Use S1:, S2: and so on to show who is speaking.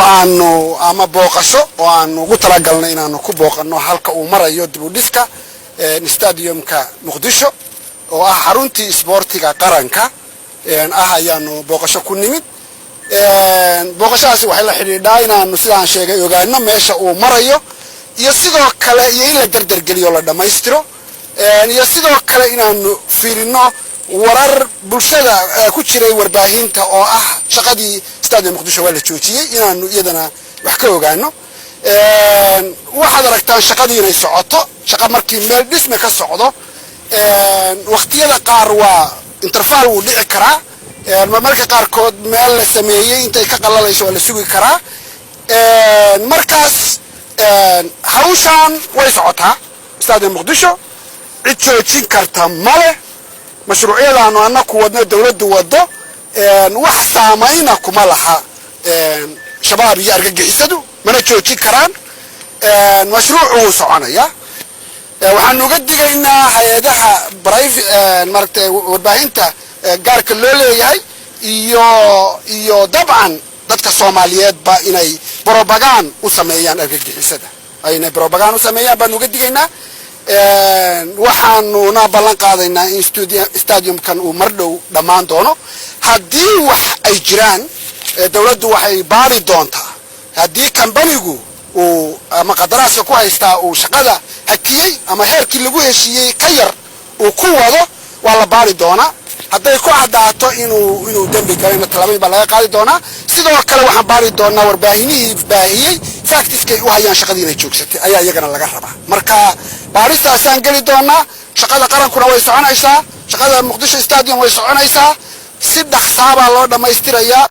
S1: aanu ama booqasho oo aanu ugu talagalnay inaanu ku booqano halka uu marayo dib u dhiska stadiumka Muqdisho oo ah xaruntii isboortiga qaranka ayaanu booqasho ku nimid booqashaasi waxay la xiriidhaa inaanu sidaan sheegay ogaano meesha uu marayo iyo sidoo kale in la dardargeliyo la dhameystiro iyo sidoo kale inaanu fiirino warar bulshada ku jiray warbaahinta oo ah shaqadii stadium Muqdisho waa la joojiyay inaanu iyadana wax ka ogaano waxaad aragtaan shaqadii inay socoto shaqa markii meel dhisme ka socdo waqtiyada qaar waa interval uu dhici karaa marka qaarkood meel la sameeyay intay ka qalalayso la sugi karaa markaas hawshan way socotaa stadium Muqdisho cid joojin karta male mashruucyadaanu anaku wadna dawladdu wado wax saamayna kuma laha shabaab iyo argagixisadu mana joojin karaan mashruucu soconaya waxaan uga digaynaa hay'adaha martay warbaahinta gaarka loo leeyahay iyo dabcan dadka Soomaaliyeed ba inay propaganda u sameeyaan argagixisada ayna propaganda u sameeyaan baan uga digaynaa waxaanu na ballan qaadaynaa in stadiumkan uu mardhow dhamaan doono haddii wax ay jiraan dawladdu waxay baari doontaa haddii kambanigu uu ama qadaraaska ku haystaa uu shaqada hakiyay ama heerkii lagu heshiiyay ka yar uu ku wado waa la baari doonaa hadday ku cadaato inuu dambi galay talaabooyin baa laga qaadi doonaa sidoo kale waxaan baari doonaa warbaahinihii baahiyay factiskay u hayaan shaqadii inay joogsatay ayaa iyagana laga rabaa marka baaristaasaan geli doonaa shaqada qarankuna way soconaysaa shaqada Muqdisho stadium way soconaysaa si dhaxsaaba loo dhameystirayaa